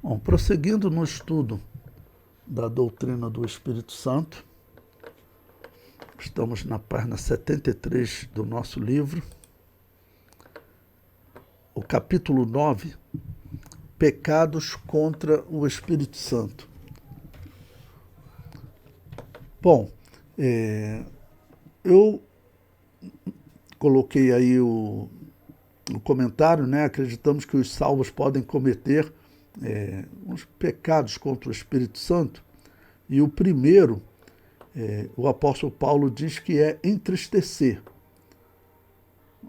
Bom, prosseguindo no estudo da doutrina do Espírito Santo, estamos na página 73 do nosso livro, o capítulo 9, Pecados contra o Espírito Santo. Bom, eu coloquei aí no comentário, né? Acreditamos que os salvos podem cometer uns pecados contra o Espírito Santo, e o primeiro, o apóstolo Paulo diz que é entristecer.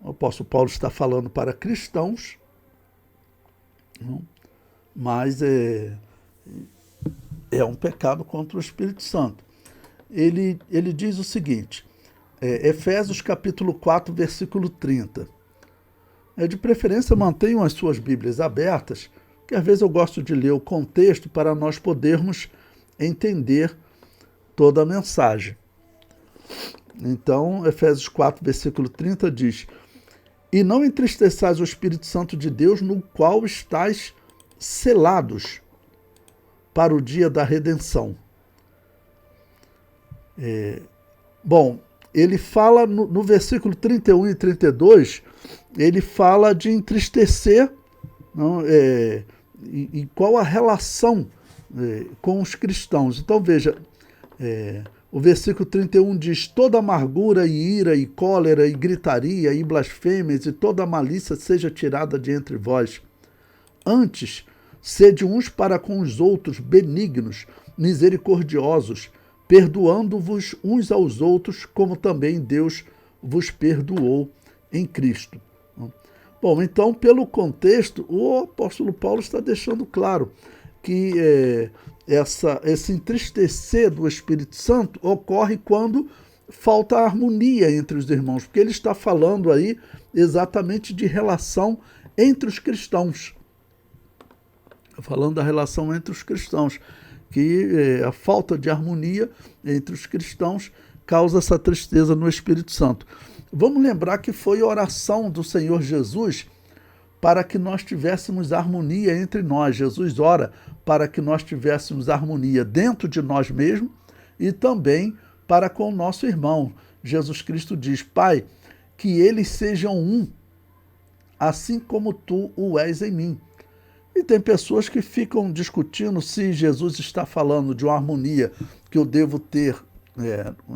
O apóstolo Paulo está falando para cristãos, não? Mas é um pecado contra o Espírito Santo. Ele diz o seguinte, Efésios capítulo 4, versículo 30. De preferência, mantenham as suas Bíblias abertas, que às vezes eu gosto de ler o contexto para nós podermos entender toda a mensagem. Então, Efésios 4, versículo 30 diz: E não entristeçais o Espírito Santo de Deus, no qual estáis selados para o dia da redenção. Bom, ele fala no versículo 31 e 32, ele fala de entristecer, não, e qual a relação com os cristãos. Então veja, o versículo 31 diz: Toda amargura e ira e cólera e gritaria e blasfêmias e toda malícia seja tirada de entre vós. Antes, sede uns para com os outros benignos, misericordiosos, perdoando-vos uns aos outros, como também Deus vos perdoou em Cristo. Bom, então, pelo contexto, o apóstolo Paulo está deixando claro que esse entristecer do Espírito Santo ocorre quando falta harmonia entre os irmãos, porque ele está falando aí exatamente de relação entre os cristãos. Falando da relação entre os cristãos, que a falta de harmonia entre os cristãos causa essa tristeza no Espírito Santo. Vamos lembrar que foi a oração do Senhor Jesus para que nós tivéssemos harmonia entre nós. Jesus ora para que nós tivéssemos harmonia dentro de nós mesmos e também para com o nosso irmão. Jesus Cristo diz: Pai, que eles sejam um, assim como tu o és em mim. E tem pessoas que ficam discutindo se Jesus está falando de uma harmonia que eu devo ter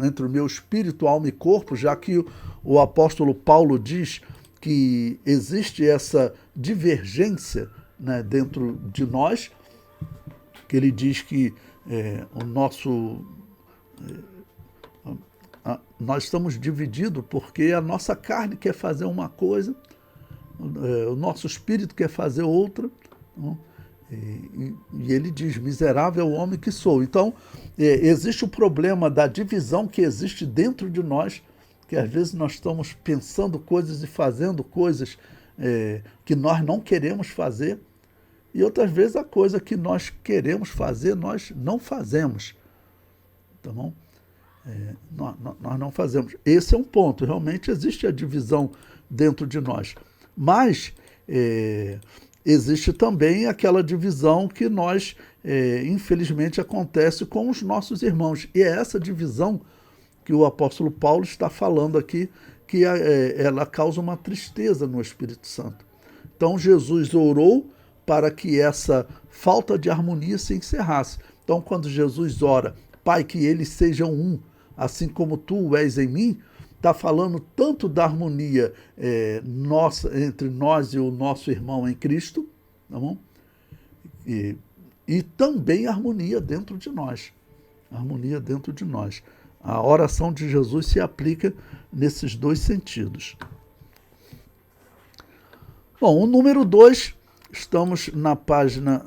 entre o meu espírito, alma e corpo, já que o apóstolo Paulo diz que existe essa divergência, né, dentro de nós, que ele diz que nós estamos divididos porque a nossa carne quer fazer uma coisa, o nosso espírito quer fazer outra. E ele diz: miserável é o homem que sou. Então, existe o problema da divisão que existe dentro de nós, que às vezes nós estamos pensando coisas e fazendo coisas que nós não queremos fazer, e outras vezes a coisa que nós queremos fazer, nós não fazemos. Tá bom? Nós não fazemos. Esse é um ponto. Realmente existe a divisão dentro de nós. Mas existe também aquela divisão que nós, infelizmente, acontece com os nossos irmãos. E é essa divisão que o apóstolo Paulo está falando aqui, que ela causa uma tristeza no Espírito Santo. Então, Jesus orou para que essa falta de harmonia se encerrasse. Então, quando Jesus ora: Pai, que eles sejam um, assim como tu és em mim, está falando tanto da harmonia nossa, entre nós e o nosso irmão em Cristo, tá bom? E também harmonia dentro de nós. Harmonia dentro de nós. A oração de Jesus se aplica nesses dois sentidos. Bom, o número 2, estamos na página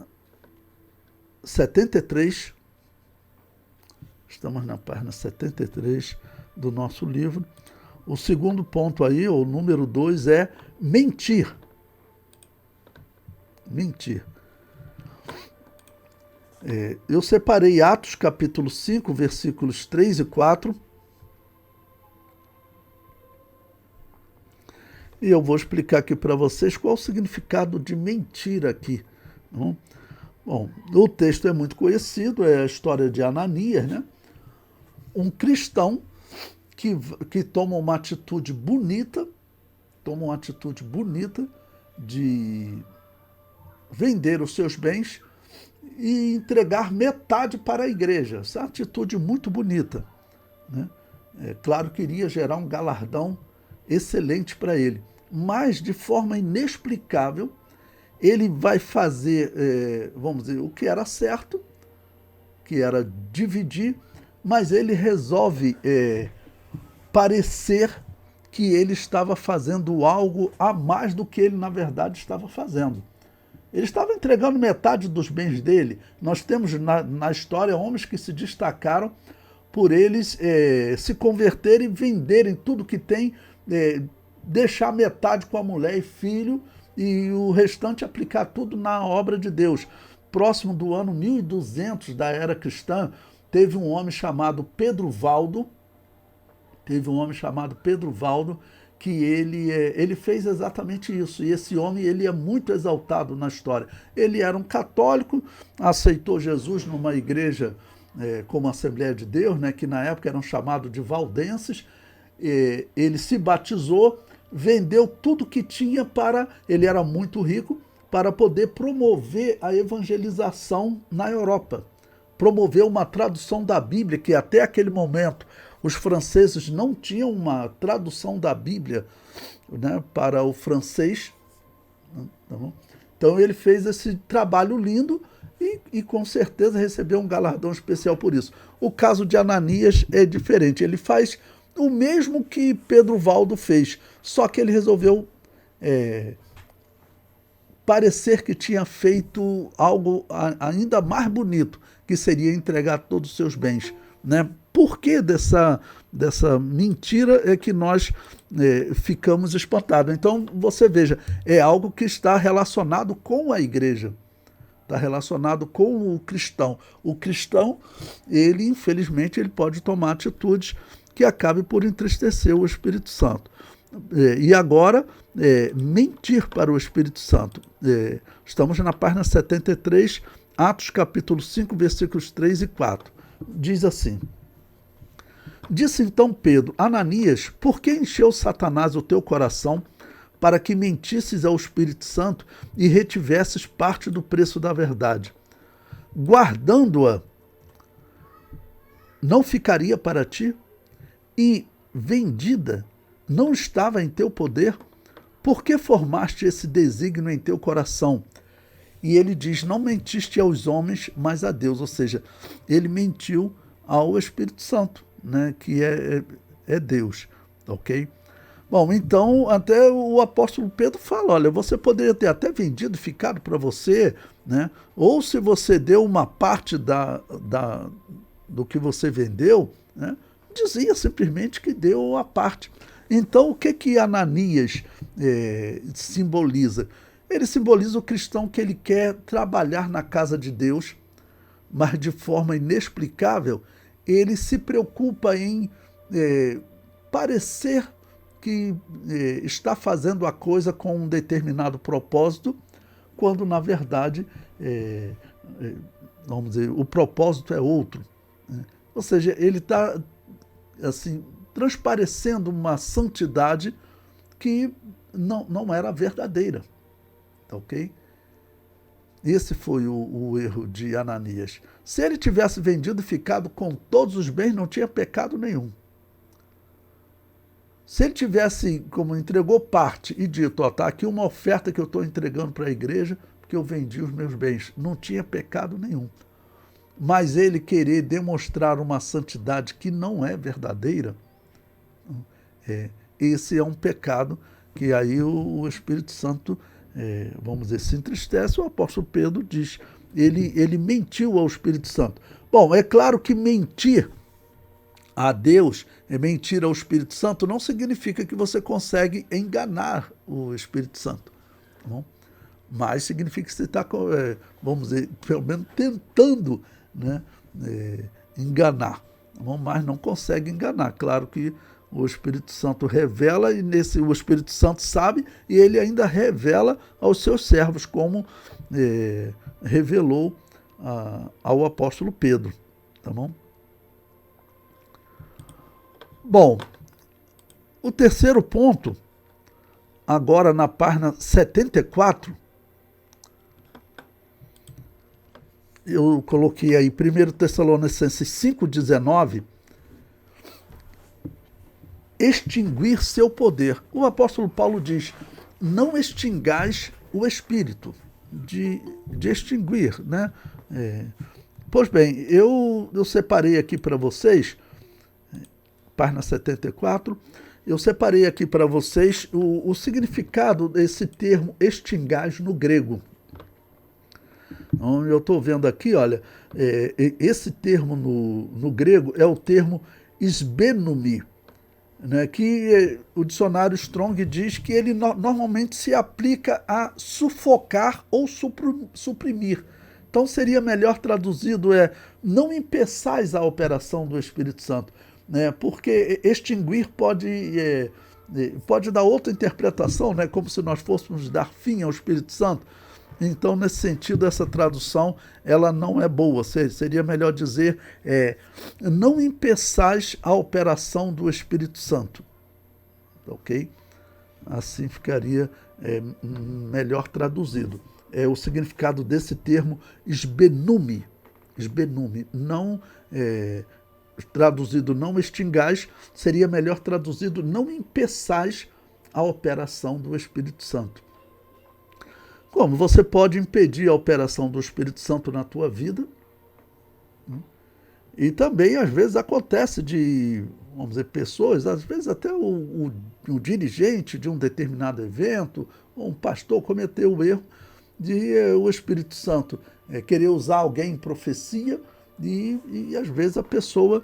73. Estamos na página 73 do nosso livro. O segundo ponto aí, o número 2, é mentir. Mentir. Eu separei Atos capítulo 5, versículos 3 e 4. E eu vou explicar aqui para vocês qual é o significado de mentir aqui. Não? Bom, o texto é muito conhecido, é a história de Ananias, né? Um cristão que toma uma atitude bonita, de vender os seus bens e entregar metade para a igreja. Essa é uma atitude muito bonita, né? É claro que iria gerar um galardão excelente para ele, mas de forma inexplicável ele vai fazer, vamos dizer, o que era certo, que era dividir, mas ele resolve parecer que ele estava fazendo algo a mais do que ele, na verdade, estava fazendo. Ele estava entregando metade dos bens dele. Nós temos na história homens que se destacaram por eles se converterem e venderem tudo que tem, deixar metade com a mulher e filho, e o restante aplicar tudo na obra de Deus. Próximo do ano 1200 da era cristã, teve um homem chamado Pedro Valdo, que ele fez exatamente isso. E esse homem ele é muito exaltado na história. Ele era um católico, aceitou Jesus numa igreja como a Assembleia de Deus, né, que na época eram chamados de valdenses. Ele se batizou, vendeu tudo que tinha ele era muito rico, para poder promover a evangelização na Europa. Promover uma tradução da Bíblia, que até aquele momento os franceses não tinham uma tradução da Bíblia, né, para o francês. Tá bom? Então ele fez esse trabalho lindo e com certeza recebeu um galardão especial por isso. O caso de Ananias é diferente. Ele faz o mesmo que Pedro Valdo fez, só que ele resolveu parecer que tinha feito algo ainda mais bonito, que seria entregar todos os seus bens, né? Por que dessa mentira é que nós ficamos espantados? Então, você veja, é algo que está relacionado com a igreja, está relacionado com o cristão. O cristão, ele, infelizmente, ele pode tomar atitudes que acabem por entristecer o Espírito Santo. E agora, mentir para o Espírito Santo. Estamos na página 73, Atos capítulo 5, versículos 3 e 4. Diz assim: Disse então Pedro: Ananias, por que encheu Satanás o teu coração para que mentisses ao Espírito Santo e retivesses parte do preço da verdade? Guardando-a, não ficaria para ti? E vendida, não estava em teu poder? Por que formaste esse desígnio em teu coração? E ele diz: não mentiste aos homens, mas a Deus. Ou seja, ele mentiu ao Espírito Santo, né, que é Deus, ok? Bom, então até o apóstolo Pedro fala: olha, você poderia ter até vendido, ficado para você, né? Ou se você deu uma parte do que você vendeu, né, dizia simplesmente que deu a parte. Então, o que Ananias simboliza? Ele simboliza o cristão que ele quer trabalhar na casa de Deus, mas de forma inexplicável, ele se preocupa em parecer que está fazendo a coisa com um determinado propósito, quando, na verdade, vamos dizer, o propósito é outro, né? Ou seja, ele está assim, transparecendo uma santidade que não era verdadeira. Tá, ok? Esse foi o erro de Ananias. Se ele tivesse vendido e ficado com todos os bens, não tinha pecado nenhum. Se ele tivesse, como entregou parte e dito: ó, tá aqui uma oferta que eu estou entregando para a igreja, porque eu vendi os meus bens, não tinha pecado nenhum. Mas ele querer demonstrar uma santidade que não é verdadeira, esse é um pecado que aí o Espírito Santo, vamos dizer, se entristece. O apóstolo Pedro diz: ele mentiu ao Espírito Santo. Bom, é claro que mentir a Deus, mentir ao Espírito Santo, não significa que você consegue enganar o Espírito Santo, tá bom? Mas significa que você está, vamos dizer, pelo menos tentando, né, enganar, tá bom? Mas não consegue enganar. Claro que o Espírito Santo revela, e o Espírito Santo sabe, e ele ainda revela aos seus servos, como revelou ao apóstolo Pedro. Tá bom? Bom, o terceiro ponto, agora na página 74, eu coloquei aí 1 Tessalonicenses 5,19, extinguir seu poder. O apóstolo Paulo diz, não extingais o Espírito, de extinguir, né? Pois bem, eu separei aqui para vocês, página 74, eu separei aqui para vocês o significado desse termo extingais no grego. Então, eu estou vendo aqui, olha, esse termo no grego é o termo sbenumi, né, que o dicionário Strong diz que ele normalmente se aplica a sufocar ou suprimir. Então seria melhor traduzido não impeçais a operação do Espírito Santo, né, porque extinguir pode dar outra interpretação, né, como se nós fôssemos dar fim ao Espírito Santo. Então, nesse sentido, essa tradução ela não é boa. Seria melhor dizer não impeçais a operação do Espírito Santo. Ok? Assim ficaria melhor traduzido. O significado desse termo sbenumi. Sbenumi. Não traduzido não extingais, seria melhor traduzido não impeçais a operação do Espírito Santo. Como você pode impedir a operação do Espírito Santo na tua vida? E também, às vezes, acontece vamos dizer, pessoas, às vezes até o dirigente de um determinado evento, ou um pastor cometeu o erro de o Espírito Santo querer usar alguém em profecia e às vezes, a pessoa,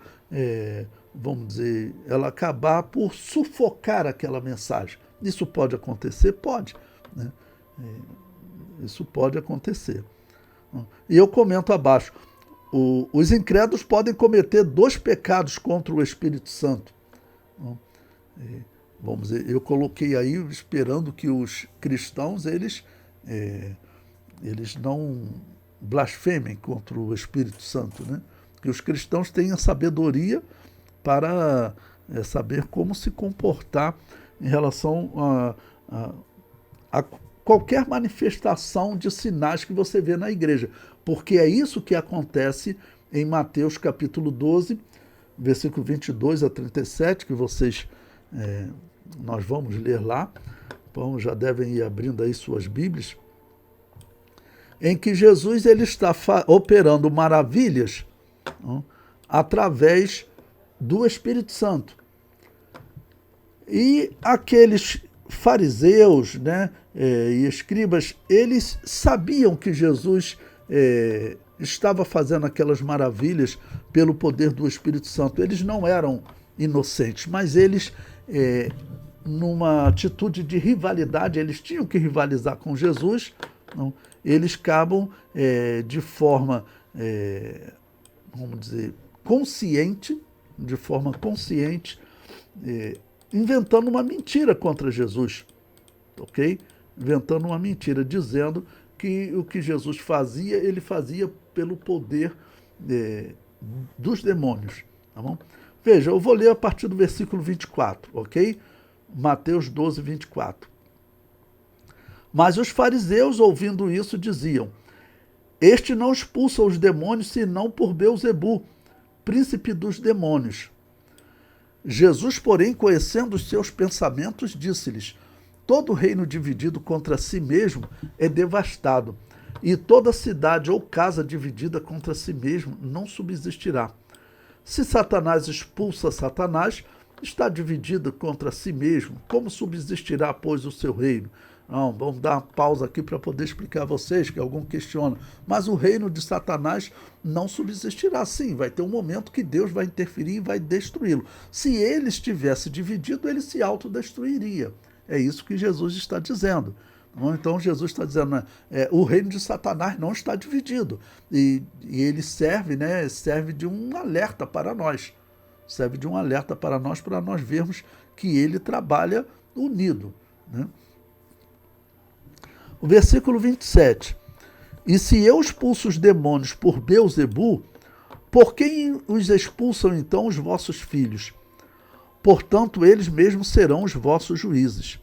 vamos dizer, ela acabar por sufocar aquela mensagem. Isso pode acontecer? Pode, né? Isso pode acontecer. E eu comento abaixo, os incrédulos podem cometer 2 pecados contra o Espírito Santo. Vamos dizer, eu coloquei aí esperando que os cristãos, eles não blasfemem contra o Espírito Santo, né? Que os cristãos tenham sabedoria para saber como se comportar em relação a qualquer manifestação de sinais que você vê na igreja, porque é isso que acontece em Mateus capítulo 12, versículo 22 a 37, que nós vamos ler lá, então já devem ir abrindo aí suas Bíblias, em que Jesus ele está operando maravilhas através do Espírito Santo. E aqueles fariseus, né, e escribas, eles sabiam que Jesus estava fazendo aquelas maravilhas pelo poder do Espírito Santo. Eles não eram inocentes, mas eles, numa atitude de rivalidade, eles tinham que rivalizar com Jesus, não? Eles acabam de forma, vamos dizer, consciente, inventando uma mentira contra Jesus, ok? Inventando uma mentira, dizendo que o que Jesus fazia, ele fazia pelo poder dos demônios, tá bom? Veja, eu vou ler a partir do versículo 24, ok? Mateus 12, 24. Mas os fariseus, ouvindo isso, diziam, este não expulsa os demônios, senão por Beelzebu, príncipe dos demônios. Jesus, porém, conhecendo os seus pensamentos, disse-lhes, todo reino dividido contra si mesmo é devastado, e toda cidade ou casa dividida contra si mesmo não subsistirá. Se Satanás expulsa Satanás, está dividido contra si mesmo. Como subsistirá, pois, o seu reino? Não, vamos dar uma pausa aqui para poder explicar a vocês, que algum questiona. Mas o reino de Satanás não subsistirá. Sim, vai ter um momento que Deus vai interferir e vai destruí-lo. Se ele estivesse dividido, ele se autodestruiria. É isso que Jesus está dizendo. Então Jesus está dizendo, o reino de Satanás não está dividido. E ele serve de um alerta para nós. serve de um alerta para nós vermos que ele trabalha unido, né? O versículo 27. E se eu expulso os demônios por Beelzebu, por quem os expulsam então os vossos filhos? Portanto, eles mesmos serão os vossos juízes.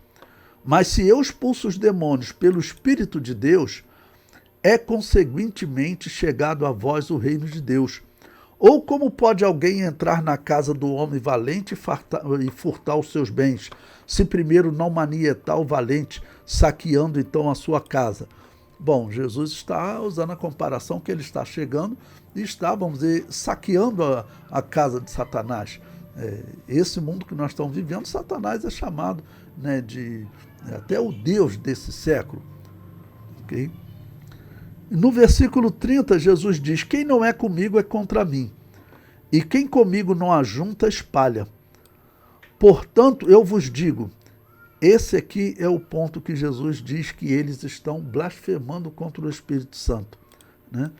Mas se eu expulso os demônios pelo Espírito de Deus, é conseguintemente chegado a vós o reino de Deus. Ou como pode alguém entrar na casa do homem valente e furtar os seus bens, se primeiro não manietar o valente, saqueando então a sua casa? Bom, Jesus está usando a comparação que ele está chegando e está, vamos dizer, saqueando a casa de Satanás. Esse mundo que nós estamos vivendo, Satanás é chamado, né, de até o Deus desse século. Okay? No versículo 30, Jesus diz: quem não é comigo é contra mim, e quem comigo não ajunta, espalha. Portanto, eu vos digo, esse aqui é o ponto que Jesus diz que eles estão blasfemando contra o Espírito Santo, né?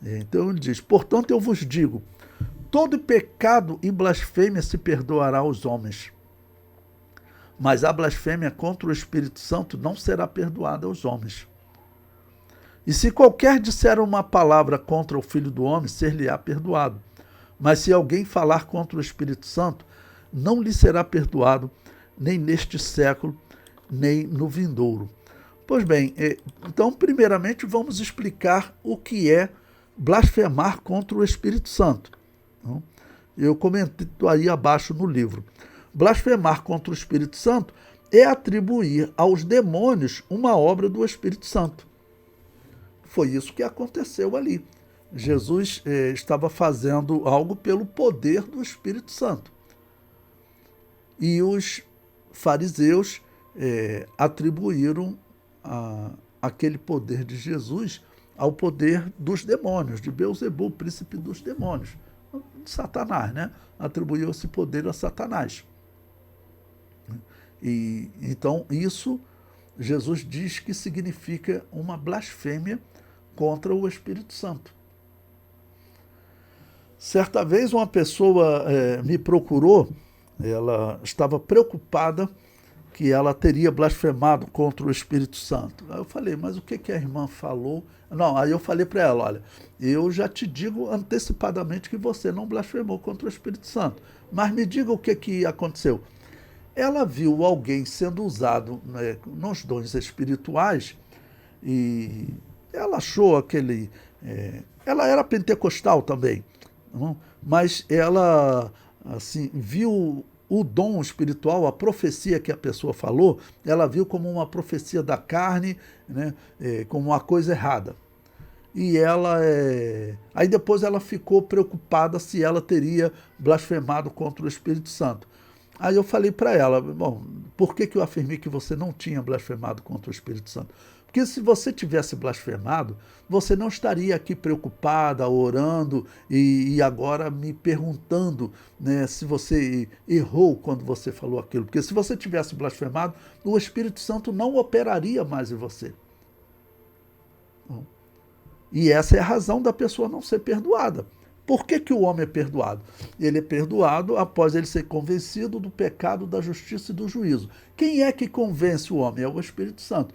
Então ele diz: portanto, eu vos digo, todo pecado e blasfêmia se perdoará aos homens, mas a blasfêmia contra o Espírito Santo não será perdoada aos homens. E se qualquer disser uma palavra contra o Filho do Homem, ser-lhe-á perdoado. Mas se alguém falar contra o Espírito Santo, não lhe será perdoado, nem neste século, nem no vindouro. Pois bem, então, primeiramente, vamos explicar o que é blasfemar contra o Espírito Santo. Eu comentei aí abaixo no livro. Blasfemar contra o Espírito Santo é atribuir aos demônios uma obra do Espírito Santo. Foi isso que aconteceu ali. Jesus estava fazendo algo pelo poder do Espírito Santo. E os fariseus atribuíram aquele poder de Jesus ao poder dos demônios, de Beelzebu, príncipe dos demônios. Satanás, né? Atribuiu esse poder a Satanás. E então isso Jesus diz que significa uma blasfêmia contra o Espírito Santo. Certa vez uma pessoa me procurou, ela estava preocupada que ela teria blasfemado contra o Espírito Santo. Aí eu falei, mas o que a irmã falou? Não, aí eu falei para ela, olha, eu já te digo antecipadamente que você não blasfemou contra o Espírito Santo, mas me diga o que aconteceu. Ela viu alguém sendo usado, né, nos dons espirituais e ela achou aquele... ela era pentecostal também, não? Mas ela assim, viu o dom espiritual, a profecia que a pessoa falou, ela viu como uma profecia da carne, né, como uma coisa errada. E ela... Aí depois ela ficou preocupada se ela teria blasfemado contra o Espírito Santo. Aí eu falei para ela, bom, por que eu afirmei que você não tinha blasfemado contra o Espírito Santo? Porque se você tivesse blasfemado, você não estaria aqui preocupada, orando e agora me perguntando, né, se você errou quando você falou aquilo. Porque se você tivesse blasfemado, o Espírito Santo não operaria mais em você. E essa é a razão da pessoa não ser perdoada. Por que o homem é perdoado? Ele é perdoado após ele ser convencido do pecado, da justiça e do juízo. Quem é que convence o homem? É o Espírito Santo.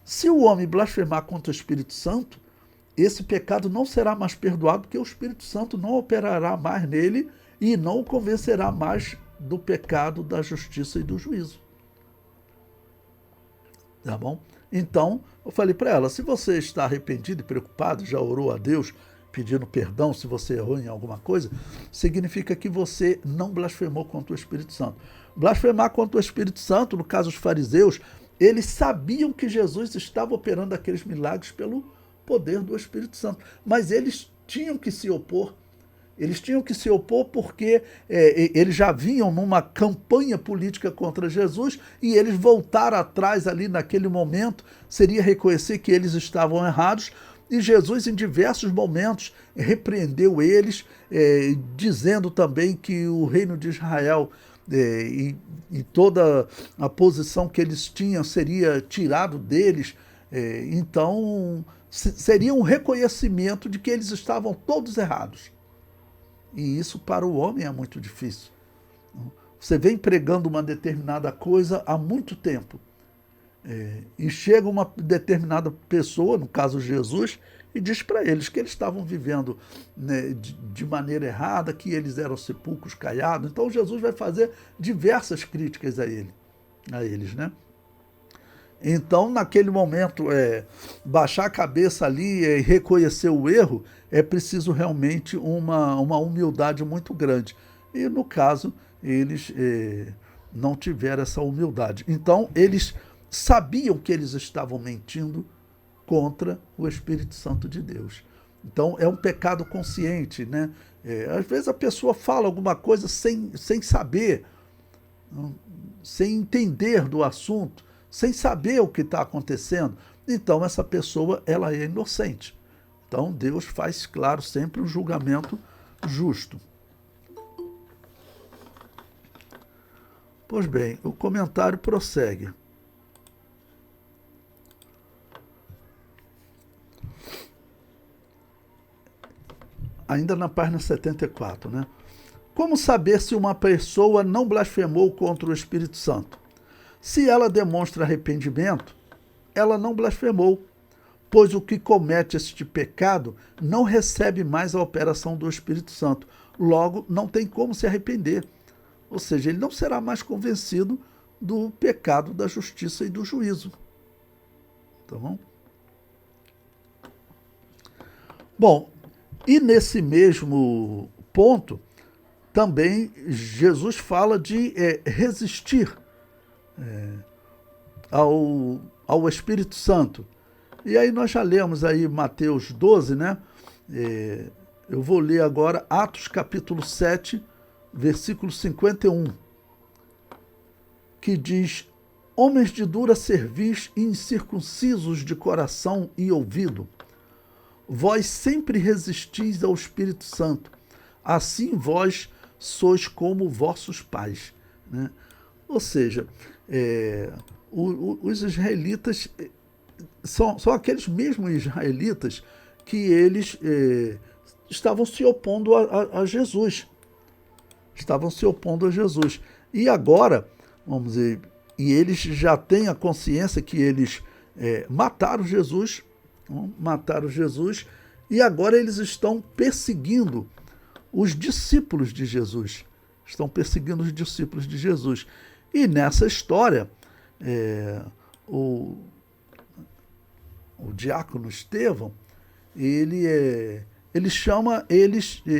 Se o homem blasfemar contra o Espírito Santo, esse pecado não será mais perdoado, porque o Espírito Santo não operará mais nele e não o convencerá mais do pecado, da justiça e do juízo. Tá bom? Então, eu falei para ela, se você está arrependido e preocupado, já orou a Deus pedindo perdão se você errou em alguma coisa, significa que você não blasfemou contra o Espírito Santo. Blasfemar contra o Espírito Santo, no caso os fariseus, eles sabiam que Jesus estava operando aqueles milagres pelo poder do Espírito Santo, mas eles tinham que se opor. Eles tinham que se opor porque eles já vinham numa campanha política contra Jesus e eles voltaram atrás ali naquele momento, seria reconhecer que eles estavam errados. E Jesus, em diversos momentos, repreendeu eles, dizendo também que o reino de Israel e toda a posição que eles tinham seria tirado deles. Então, seria um reconhecimento de que eles estavam todos errados. E isso para o homem é muito difícil. Você vem pregando uma determinada coisa há muito tempo. E chega uma determinada pessoa, no caso Jesus, e diz para eles que eles estavam vivendo, né, de maneira errada, que eles eram sepulcros caiados. Então Jesus vai fazer diversas críticas a eles, né? Então, naquele momento, baixar a cabeça ali e reconhecer o erro, é preciso realmente uma humildade muito grande. E, no caso, eles não tiveram essa humildade. Então, eles sabiam que eles estavam mentindo contra o Espírito Santo de Deus. Então, é um pecado consciente, né? Às vezes a pessoa fala alguma coisa sem saber, sem entender do assunto, sem saber o que está acontecendo. Então, essa pessoa, ela é inocente. Então, Deus faz, claro, sempre um julgamento justo. Pois bem, o comentário prossegue. Ainda na página 74, né? Como saber se uma pessoa não blasfemou contra o Espírito Santo? Se ela demonstra arrependimento, ela não blasfemou, pois o que comete este pecado não recebe mais a operação do Espírito Santo. Logo, não tem como se arrepender. Ou seja, ele não será mais convencido do pecado, da justiça e do juízo. Tá bom? Bom, e nesse mesmo ponto, também Jesus fala de resistir ao Espírito Santo. E aí nós já lemos aí Mateus 12, né? Eu vou ler agora Atos capítulo 7, versículo 51, que diz: homens de dura cerviz e incircuncisos de coração e ouvido, vós sempre resistis ao Espírito Santo, assim vós sois como vossos pais. Né? Ou seja, os israelitas são aqueles mesmos israelitas que eles estavam se opondo a Jesus. Estavam se opondo a Jesus. E agora, vamos dizer, e eles já têm a consciência que eles mataram Jesus, e agora eles estão perseguindo os discípulos de Jesus. Estão perseguindo os discípulos de Jesus. E nessa história, o diácono Estevão, ele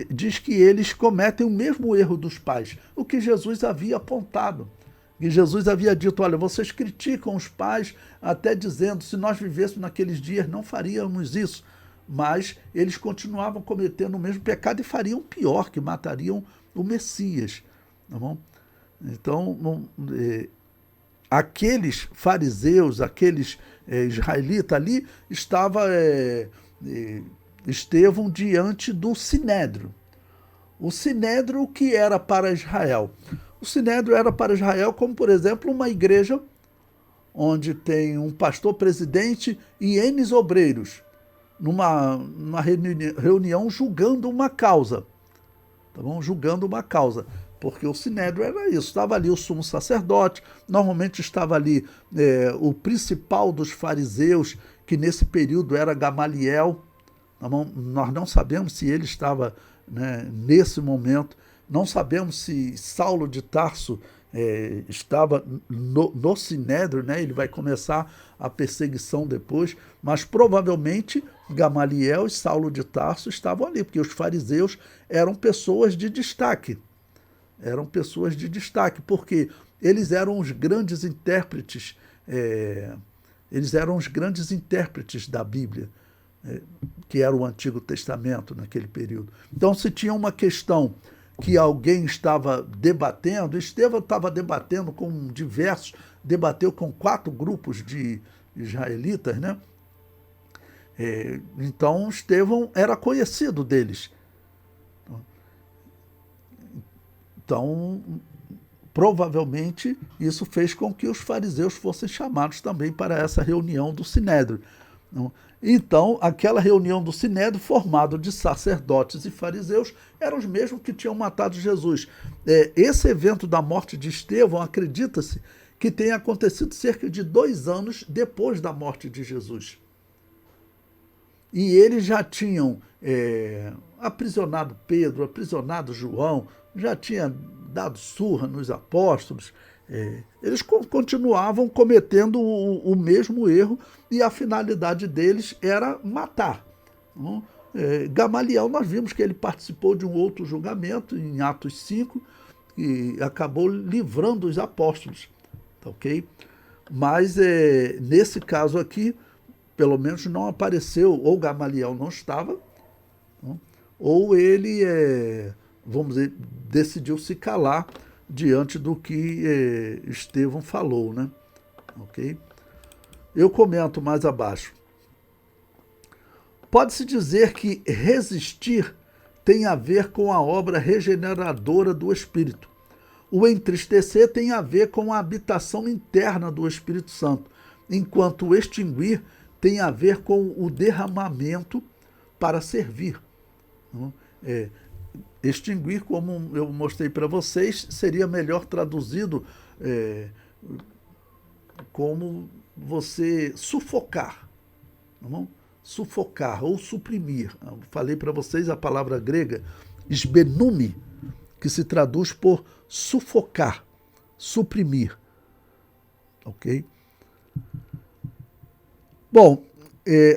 diz que eles cometem o mesmo erro dos pais, o que Jesus havia apontado. E Jesus havia dito: olha, vocês criticam os pais até dizendo, se nós vivêssemos naqueles dias não faríamos isso. Mas eles continuavam cometendo o mesmo pecado e fariam pior, que matariam o Messias. Tá bom? Então, aqueles fariseus, aqueles israelitas ali, estava Estevão diante do Sinédrio. O Sinédrio que era para Israel. O Sinédrio era para Israel como, por exemplo, uma igreja onde tem um pastor presidente e N obreiros, numa reunião julgando uma causa. Tá bom? Julgando uma causa. Porque o Sinédrio era isso. Estava ali o sumo sacerdote, normalmente estava ali o principal dos fariseus, que nesse período era Gamaliel. Tá bom? Nós não sabemos se ele estava, né, nesse momento. Não sabemos se Saulo de Tarso estava no Sinédrio, né? Ele vai começar a perseguição depois, mas provavelmente Gamaliel e Saulo de Tarso estavam ali, porque os fariseus eram pessoas de destaque. Eram pessoas de destaque, porque eles eram os grandes intérpretes, da Bíblia, que era o Antigo Testamento naquele período. Então, se tinha uma questão que alguém estava debatendo, Estevão estava debatendo com diversos, debateu com 4 grupos de israelitas, né? Então, Estevão era conhecido deles. Então, provavelmente, isso fez com que os fariseus fossem chamados também para essa reunião do Sinédrio. Não? Então, aquela reunião do Sinédrio, formado de sacerdotes e fariseus, eram os mesmos que tinham matado Jesus. Esse evento da morte de Estevão, acredita-se que tenha acontecido cerca de 2 anos depois da morte de Jesus. E eles já tinham aprisionado Pedro, aprisionado João, já tinham dado surra nos apóstolos. Eles continuavam cometendo o mesmo erro e a finalidade deles era matar. Não? Gamaliel, nós vimos que ele participou de um outro julgamento em Atos 5 e acabou livrando os apóstolos. Tá, ok? Mas nesse caso aqui, pelo menos não apareceu, ou Gamaliel não estava, não? Ou ele, vamos dizer, decidiu se calar diante do que Estevão falou, né? Ok? Eu comento mais abaixo. Pode-se dizer que resistir tem a ver com a obra regeneradora do Espírito. O entristecer tem a ver com a habitação interna do Espírito Santo, enquanto o extinguir tem a ver com o derramamento para servir. Extinguir, como eu mostrei para vocês, seria melhor traduzido como você sufocar. Tá bom? Sufocar ou suprimir. Eu falei para vocês a palavra grega sbenumi, que se traduz por sufocar, suprimir. Ok? Bom,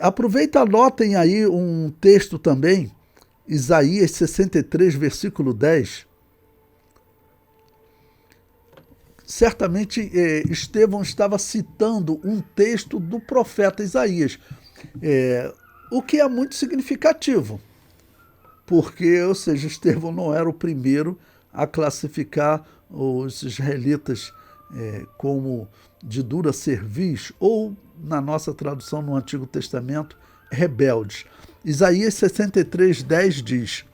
aproveita, anotem aí um texto também, Isaías 63, versículo 10. Certamente Estevão estava citando um texto do profeta Isaías, o que é muito significativo, porque, ou seja, Estevão não era o primeiro a classificar os israelitas como de dura cerviz, ou, na nossa tradução no Antigo Testamento, rebeldes. Isaías 63, 10 diz: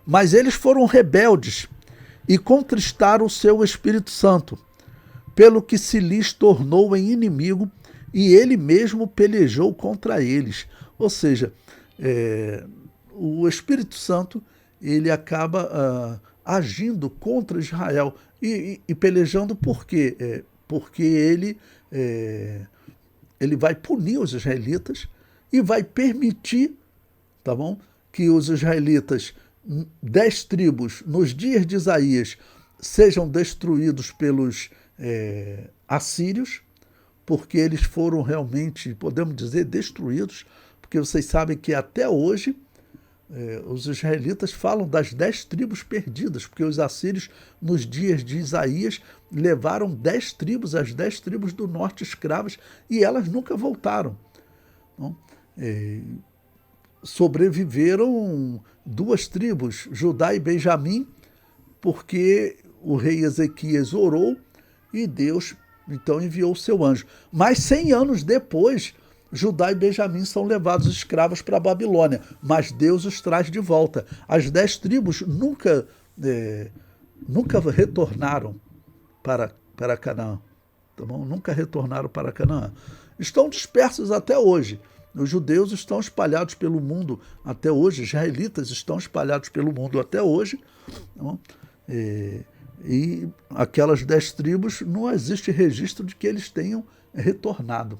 mas eles foram rebeldes e contristaram o seu Espírito Santo, pelo que se lhes tornou em inimigo, e ele mesmo pelejou contra eles. Ou seja, o Espírito Santo ele acaba agindo contra Israel e pelejando por quê? Porque ele vai punir os israelitas e vai permitir, tá bom, que os israelitas, 10 tribos, nos dias de Isaías, sejam destruídos pelos assírios, porque eles foram realmente, podemos dizer, destruídos, porque vocês sabem que até hoje os israelitas falam das 10 tribos perdidas, porque os assírios, nos dias de Isaías, levaram 10 tribos, as 10 tribos do norte escravas, e elas nunca voltaram. Não? Sobreviveram 2 tribos, Judá e Benjamim, porque o rei Ezequias orou e Deus então enviou o seu anjo. Mas 100 anos depois, Judá e Benjamim são levados escravos para a Babilônia, mas Deus os traz de volta. As 10 tribos nunca retornaram para Canaã. Tá bom? Nunca retornaram para Canaã. Estão dispersos até hoje. Os judeus estão espalhados pelo mundo até hoje, os israelitas estão espalhados pelo mundo até hoje. Tá bom? E aquelas 10 tribos, não existe registro de que eles tenham retornado.